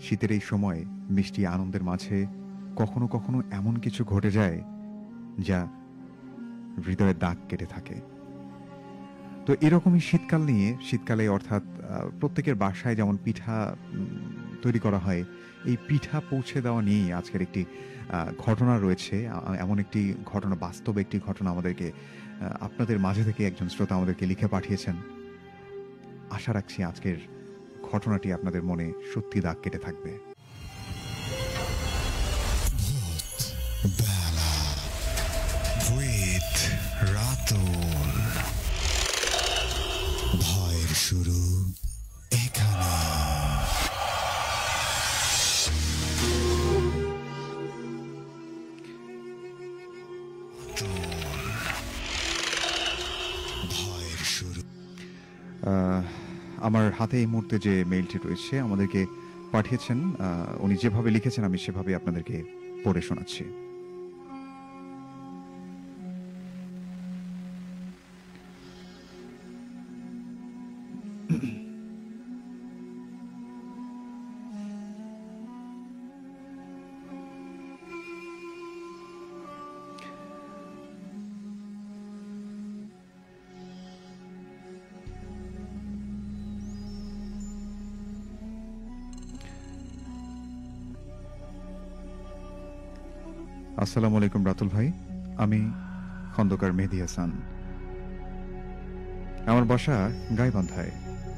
শীতের এই সময় মিষ্টি আনন্দের মাঝে কখনো কখনো এমন কিছু ঘটে যায় যা হৃদয়ে দাগ কেটে থাকে। তো এরকমই শীতকালে অর্থাৎ প্রত্যেকের বাসায় যেমন পিঠা তৈরি করা হয়, এই পিঠা পৌঁছে দেওয়া নিয়েই আজকের একটি ঘটনা রয়েছে। এমন একটি ঘটনা, বাস্তব একটি ঘটনা আমাদেরকে আপনাদের মাঝে থেকে একজন শ্রোতা আমাদেরকে লিখে পাঠিয়েছেন। আশা রাখছি আজকের ঘটনাটি আপনাদের মনে সত্যি দাগ কেটে থাকবে। বেলা উইথ রাতুল, ভয়ের শুরু এখানে। ভয়ের শুরু। আমার হাতে এই মুহূর্তে যে মেইলটি রয়েছে আমাদেরকে পাঠিয়েছেন, উনি যেভাবে লিখেছেন আমি সেভাবে আপনাদেরকে পড়ে শোনাচ্ছি। আসসালামু আলাইকুম রাতুল ভাই, আমি খন্দকার মেহেদী হাসান। আমার বাসা গাইবান্ধায়,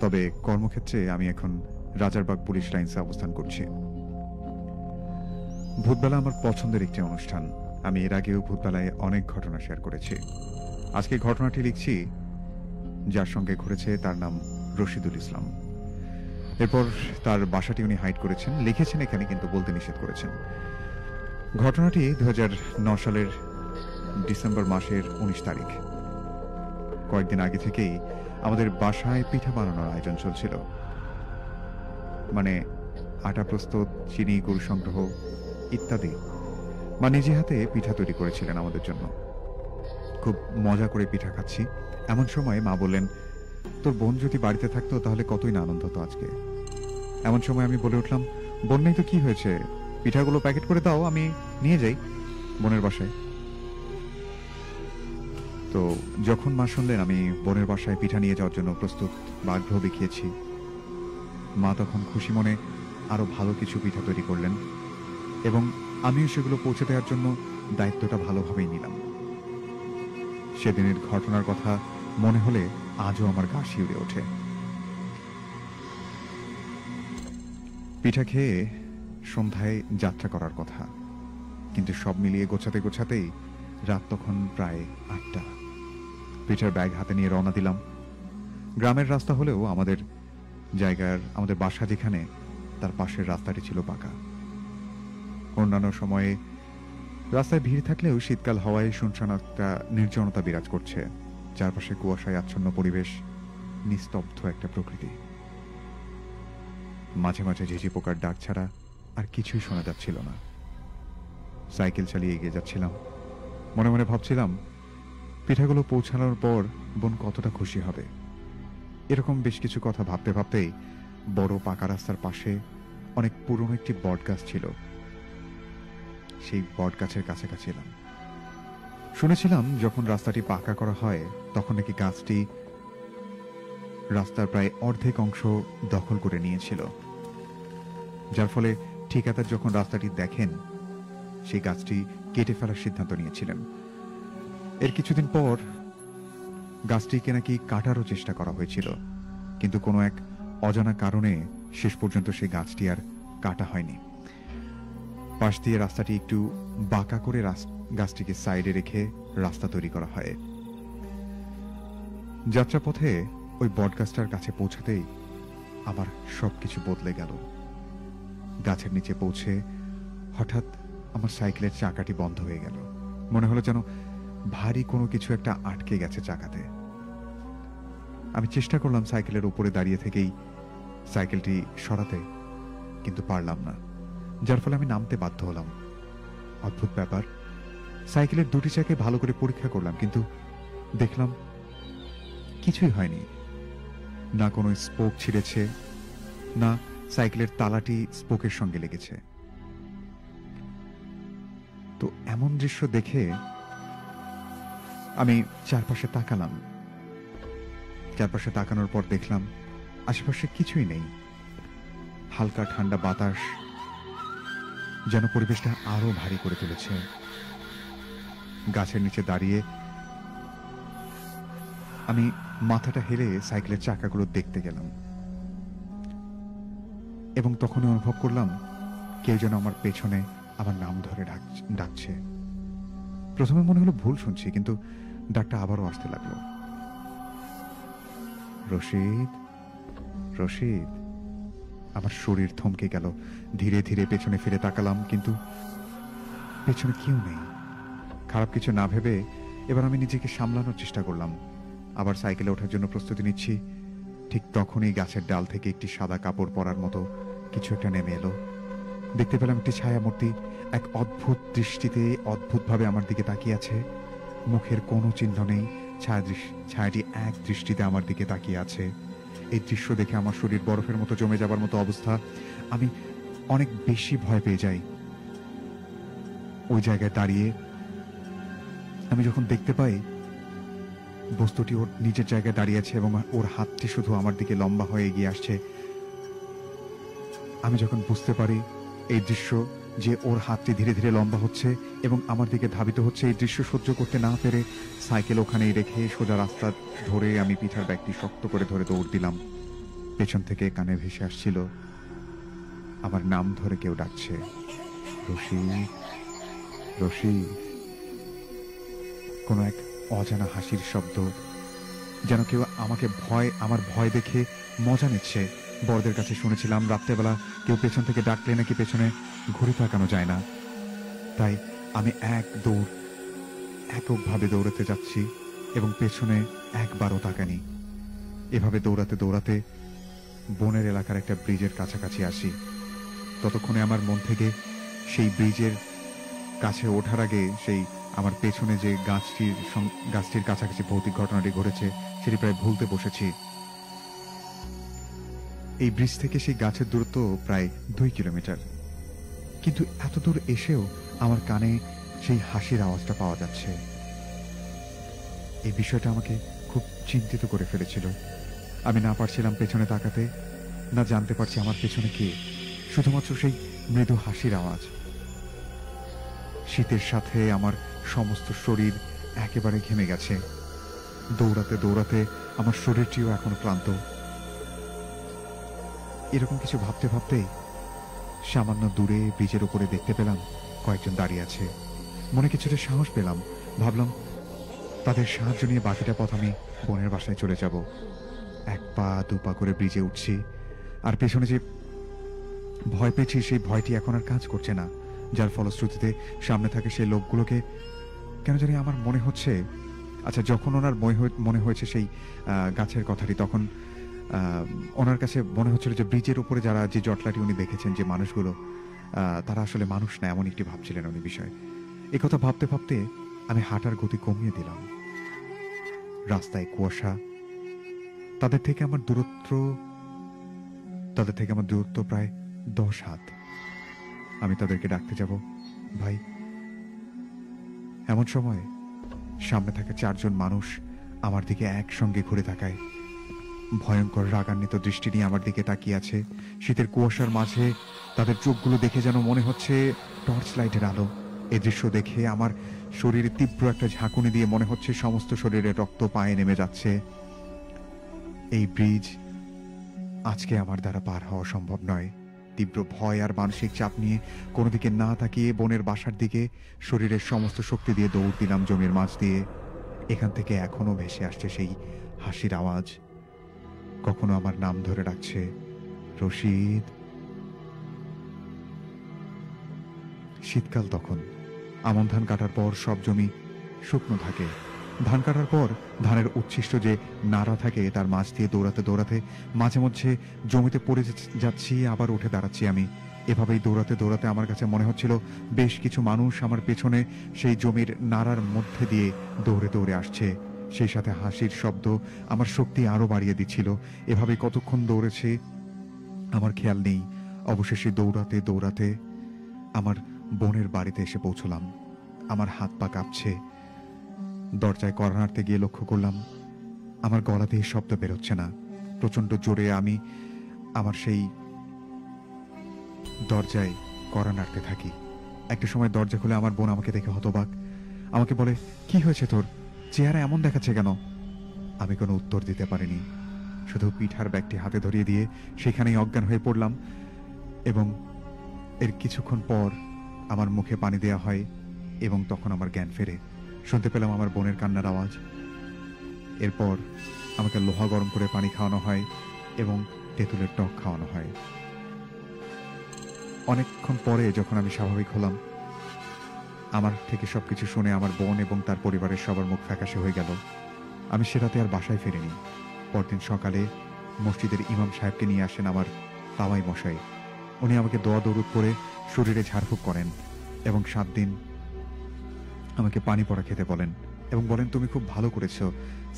তবে কর্মক্ষেত্রে আমি এখন রাজারবাগ পুলিশ লাইন্সে অবস্থান করছি। ভূতবেলা আমার পছন্দের একটি অনুষ্ঠান। আমি এর আগেও ভূতবেলায় অনেক ঘটনা শেয়ার করেছি। আজকে ঘটনাটি লিখছি, যার সঙ্গে ঘটেছে তার নাম রশিদুল ইসলাম। এরপর তার বাসাটি উনি হাইড করেছেন, লিখেছেন এখানে, কিন্তু বলতে নিষেধ করেছেন। ঘটনাটি 2009 সালের ডিসেম্বর মাসের 19 তারিখ। কয়েকদিন আগে থেকেই আমাদের বাসায় পিঠা বানানোর আয়োজন চলছিল। মানে আটা প্রস্তুত, চিনি, গুড় সংগ্রহ ইত্যাদি। মা নিজে হাতে পিঠা তৈরি করেছিলেন আমাদের জন্য। খুব মজা করে পিঠা খাচ্ছি, এমন সময় মা বললেন, তোর বোন যদি বাড়িতে থাকতো তাহলে কতই না আনন্দ হতো আজকে। এমন সময় আমি বলে উঠলাম, বোন নেই তো কি হয়েছে, পিঠাগুলো প্যাকেট করে দাও, আমি নিয়ে যাই বোনের বাসায়। তো যখন মা শুনলেন আমি বোনের বাসায় পিঠা নিয়ে যাওয়ার জন্য প্রস্তুত বা আগ্রহ দেখিয়েছি, মা তখন খুশি মনে আরো ভালো কিছু পিঠা তৈরি করলেন এবং আমিও সেগুলো পৌঁছে দেওয়ার জন্য দায়িত্বটা ভালোভাবেই নিলাম। সেদিনের ঘটনার কথা মনে হলে আজও আমার গা শিউরে ওঠে। পিঠা খেয়ে সন্ধ্যায় যাত্রা করার কথা, কিন্তু সব মিলিয়ে গোছাতে গোছাতেই রাত তখন প্রায় 8টা। পিঠার ব্যাগ হাতে নিয়ে রওনা দিলাম। গ্রামের রাস্তা হলেও আমাদের বাসা যেখানে, তার পাশের রাস্তাটি ছিল পাকা। অন্যান্য সময়ে রাস্তায় ভিড় থাকলেও শীতকাল হওয়ায় শুনশান একটা নির্জনতা বিরাজ করছে। চারপাশে কুয়াশায় আচ্ছন্ন পরিবেশ, নিস্তব্ধ একটা প্রকৃতি। মাঝে মাঝে ঝিঝি পোকার ডাক ছাড়া আর কিছুই শোনা যাচ্ছিল না। সাইকেল চালিয়ে এগিয়ে যাচ্ছিলাম, মনে মনে ভাবছিলাম পিঠাগুলো পৌঁছানোর পর বোন কতটা খুশি হবে। এরকম বেশ কিছু কথা ভাবতে ভাবতেই বড় পাকা রাস্তার পাশে অনেক পুরনো একটি বট গাছ ছিল। সেই বট গাছের কাছাকাছি এলাম। শুনেছিলাম যখন রাস্তাটি পাকা করা হয় তখন নাকি গাছটি রাস্তার প্রায় অর্ধেক অংশ দখল করে নিয়েছিল, যার ফলে ঠিকাদার যখন রাস্তাটি দেখেন সেই গাছটি কেটে ফেলার সিদ্ধান্ত নিয়েছিলেন। এর কিছুদিন পর গাছটিকে নাকি কাটারও চেষ্টা করা হয়েছিল, কিন্তু কোনো এক অজানা কারণে শেষ পর্যন্ত সেই গাছটি আর কাটা হয়নি। পাশ দিয়ে রাস্তাটি একটু বাঁকা করে গাছটিকে সাইডে রেখে রাস্তা তৈরি করা হয়। যাত্রাপথে ওই বটগাছটার কাছে পৌঁছাতেই আমার সবকিছু বদলে গেল। গাছের নিচে পৌঁছে হঠাৎ আমার সাইকেলের চাকাটি বন্ধ হয়ে গেল। মনে হলো যেন ভারী কোনো কিছু একটা আটকে গেছে চাকাতে। আমি চেষ্টা করলাম সাইকেলের উপরে দাঁড়িয়ে থেকেই সাইকেলটি সরাতে, কিন্তু পারলাম না, যার ফলে আমি নামতে বাধ্য হলাম। অদ্ভুত ব্যাপার, সাইকেলের দুটি চাকে ভালো করে পরীক্ষা করলাম, কিন্তু দেখলাম কিছুই হয়নি। না কোনো স্পোক ছিঁড়েছে, না সাইকেলের তালাটি স্পোকের সঙ্গে লেগেছে। তো এমন দৃশ্য দেখে আমি চারপাশে তাকালাম। চারপাশে তাকানোর পর দেখলাম আশেপাশে কিছুই নেই। হালকা ঠান্ডা বাতাস যেন পরিবেশটা আরো ভারী করে তুলেছে। গাছের নিচে দাঁড়িয়ে আমি মাথাটা হেলে সাইকেলের চাকাগুলো দেখতে গেলাম এবং তখনই অনুভব করলাম কেউ যেন আমার পেছনে আমার নাম ধরে ডাকছে। প্রথমে মনে হলো ভুল শুনছি, কিন্তু ডাকটা আবারও আসতে লাগলো, রশিদ, রশিদ। আমার শরীর থমকে গেল। ধীরে ধীরে পেছনে ফিরে তাকালাম, কিন্তু পেছনে কেউ নেই। খারাপ কিছু না ভেবে এবার আমি নিজেকে সামলানোর চেষ্টা করলাম। আবার সাইকেলে ওঠার জন্য প্রস্তুতি নিচ্ছি। ঠিক তখনই গাছের ডাল থেকে একটি সাদা কাপড় পরার মতো কিছু একটা নেমে এলো। দেখতে পেলাম একটি ছায়ামূর্তি এক অদ্ভুত দৃষ্টিতে অদ্ভুতভাবে আমার দিকে তাকিয়ে আছে। মুখের কোনো চিহ্ন নেই, ছায়াটি এক দৃষ্টিতে আমার দিকে তাকিয়ে আছে। এই দৃশ্য দেখে আমার শরীর বরফের মতো জমে যাবার মতো অবস্থা। আমি অনেক বেশি ভয় পেয়ে যাই। ওই জায়গায় দাঁড়িয়ে আমি যখন দেখতে পাই বস্তুটি ওর নিজের জায়গায় দাঁড়িয়ে আছে এবং ওর হাতটি শুধু আমার দিকে লম্বা হয়ে এগিয়ে আসছে, আমি যখন বুঝতে পারি এই দৃশ্য যে ওর হাতটি ধীরে ধীরে লম্বা হচ্ছে এবং আমার দিকে ধাবিত হচ্ছে, এই দৃশ্য সহ্য করতে না পেরে সাইকেল ওখানেই রেখে সোজা রাস্তা ধরে আমি পিঠার ব্যাগটি শক্ত করে ধরে দৌড় দিলাম। পেছন থেকে কানে ভেসে আসছিল আমার নাম ধরে কেউ ডাকছে, রশিদ, রশিদ। কোনো এক অজানা হাসির শব্দ, যেন কেউ আমার ভয় দেখে মজা নিচ্ছে। বড়দের কাছে শুনেছিলাম রাত্রেবেলা কেউ পেছন থেকে ডাকলে নাকি পেছনে ঘুরে তাকানো যায় না। তাই আমি এককভাবে দৌড়াতে যাচ্ছি এবং পেছনে একবারও তাকানি। এভাবে দৌড়াতে দৌড়াতে বনের এলাকার একটা ব্রিজের কাছাকাছি আসি। ততক্ষণে আমার মন থেকে সেই ব্রিজের কাছে ওঠার আগে সেই আমার পেছনে যে গাছটির কাছাকাছি ভৌতিক ঘটনাটি ঘটেছে সেটি প্রায় ভুলতে বসেছি। এই ব্রিজ থেকে সেই গাছের দূরত্ব প্রায় 2 কিলোমিটার, কিন্তু এত দূর এসেও আমার কানে সেই হাসির আওয়াজটা পাওয়া যাচ্ছে। এই বিষয়টা আমাকে খুব চিন্তিত করে ফেলেছিল। আমি না পারছিলাম পেছনে তাকাতে, না জানতে পারছি আমার পেছনে কে, শুধুমাত্র সেই মৃদু হাসির আওয়াজ। শীতের সাথে আমার সমস্ত শরীর একেবারে ঘেমে গেছে। দৌড়াতে দৌড়াতে আমার শরীরটিও এখন ক্লান্ত। এরকম কিছু ভাবতে ভাবতেই সামান্য দূরে ব্রিজের উপরে দেখতে পেলাম কয়েকজন দাঁড়িয়ে আছে। মনে কিছুটা সাহস পেলাম। ভাবলাম তাদের সাহায্য নিয়ে বাকিটা পথ আমি বোনের বাসায় চলে যাব। 1 পা 2 পা করে ব্রিজে উঠছি, আর পেছনে যে ভয় পেয়েছি সেই ভয়টি এখন আর কাজ করছে না। যার ফলশ্রুতিতে সামনে থাকে সেই লোকগুলোকে কেন জানি আমার মনে হচ্ছে, আচ্ছা যখন ওনার মনে হয়েছে সেই গাছের কথাটি, তখন ওনার কাছে মনে হচ্ছিল যে ব্রিজের উপরে যারা যে জটলাটি উনি দেখেছেন যে মানুষগুলো, তারা আসলে মানুষ না, এমন একটি ভাবছিলেন উনি বিষয়। এই কথা ভাবতে ভাবতে আমি হাঁটার গতি কমিয়ে দিলাম। রাস্তায় কুয়াশা, তাদের থেকে আমার দূরত্ব প্রায় 10 হাত। আমি তাদেরকে ডাকতে যাব, ভাই। এমন সময় সামনে থাকা 4 জন মানুষ আমার দিকে একসঙ্গে ঘুরে তাকায়। ভয়ঙ্কর রাগান্বিত দৃষ্টি নিয়ে আমার দিকে তাকিয়ে আছে। শীতের কুয়াশার মাঝে তাদের চোখগুলো দেখে যেন মনে হচ্ছে টর্চ লাইটের আলো। এই দৃশ্য দেখে আমার শরীরে তীব্র একটা ঝাঁকুনি দিয়ে মনে হচ্ছে সমস্ত শরীরে রক্ত পায়ে নেমে যাচ্ছে। এই ব্রিজ আজকে আমার দ্বারা পার হওয়া সম্ভব নয়। তীব্র ভয় আর মানসিক চাপ নিয়ে কোনো দিকে না তাকিয়ে বোনের বাসার দিকে শরীরের সমস্ত শক্তি দিয়ে দৌড় দিলাম জমির মাঝ দিয়ে। এখান থেকে এখনো ভেসে আসছে সেই হাসির আওয়াজ, কখনো আমার নাম ধরে ডাকছে, রশিদ। শীতকাল তখন। আমন ধান কাটার পর সব জমি শুকনো থাকে। ধান কাটার পর ধানের উচ্ছিষ্ট যে নাড়া থাকে তার মাঝ দিয়ে দৌড়াতে দৌড়াতে মাঝে মধ্যে জমিতে পড়ে যাচ্ছি, আবার উঠে দাঁড়াচ্ছি আমি। এভাবেই দৌড়াতে দৌড়াতে আমার কাছে মনে হচ্ছিল বেশ কিছু মানুষ আমার পেছনে সেই জমির নাড়ার মধ্যে দিয়ে দৌড়ে দৌড়ে আসছে। সেই সাথে হাসির শব্দ আমার শক্তি আরো বাড়িয়ে দিচ্ছিল। এভাবে কতক্ষণ দৌড়েছি, আমার খেয়াল নেই, অবশেষে দৌড়াতে দৌড়াতে আমার বোনের বাড়িতে এসে পৌঁছলাম। আমার হাত পা কাঁপছে। দরজায় কড়া নাড়তে গিয়ে লক্ষ্য করলাম আমার গলা দিয়ে শব্দ বেরোচ্ছে না। প্রচন্ড জোরে আমি আমার সেই দরজায় কড়া নাড়তে থাকি। একটা সময় দরজা খুলে আমার বোন আমাকে দেখে হতবাক। আমাকে বলে, কি হয়েছে তোর, চেহারা এমন দেখাচ্ছে কেন? আমি কোনো উত্তর দিতে পারিনি, শুধু পিঠার ব্যাগটি হাতে ধরিয়ে দিয়ে সেখানেই অজ্ঞান হয়ে পড়লাম। এবং এর কিছুক্ষণ পর আমার মুখে পানি দেয়া হয় এবং তখন আমার জ্ঞান ফেরে। শুনতে পেলাম আমার বোনের কান্নার আওয়াজ। এরপর আমাকে লোহা গরম করে পানি খাওয়ানো হয় এবং তেঁতুলের টক খাওয়ানো হয়। অনেকক্ষণ পরে যখন আমি স্বাভাবিক হলাম, আমার থেকে সবকিছু শুনে আমার বোন এবং তার পরিবারের সবার মুখ ফ্যাকাশে হয়ে গেল। আমি সে রাতে আর বাসায় ফিরিনি। পরদিন সকালে মসজিদের ইমাম সাহেবকে নিয়ে আসেন আমার তাওয়াই মশাই। উনি আমাকে দোয়া দরুদ করে শরীরে ঝাড়ফুঁক করেন এবং 7 দিন আমাকে পানি পড়া খেতে বলেন এবং বলেন, তুমি খুব ভালো করেছো,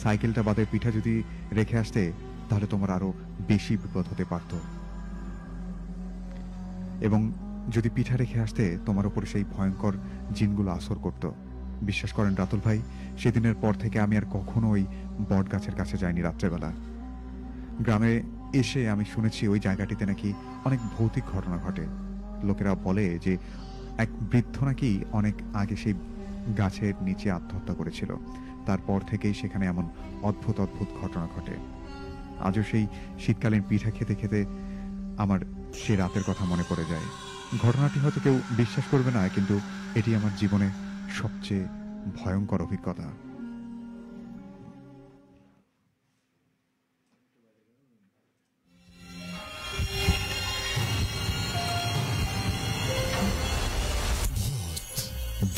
সাইকেলটা বাদে পিঠা যদি রেখে আসতে তাহলে তোমার আরো বেশি বিপদ হতে পারত, এবং যদি পিঠা রেখে আসতে তোমার উপরে সেই ভয়ঙ্কর জিনগুলো আসর করত। বিশ্বাস করেন রাতুল ভাই, সেদিনের পর থেকে আমি আর কখনো ওই বট গাছের কাছে যাইনি রাত্রেবেলা। গ্রামে এসে আমি শুনেছি ওই জায়গাটিতে নাকি অনেক ভৌতিক ঘটনা ঘটে। লোকেরা বলে যে এক বৃদ্ধ নাকি অনেক আগে সেই গাছের নিচে আত্মহত্যা করেছিল। তারপর থেকেই সেখানে এমন অদ্ভুত অদ্ভুত ঘটনা ঘটে। আজও সেই শীতকালীন পিঠা খেতে খেতে আমার সে রাতের কথা মনে পড়ে যায়। ঘটনাটি হয়তো কেউ বিশ্বাস করবে না, কিন্তু এটি আমার জীবনে সবচেয়ে ভয়ঙ্কর অভিজ্ঞতা। ভূত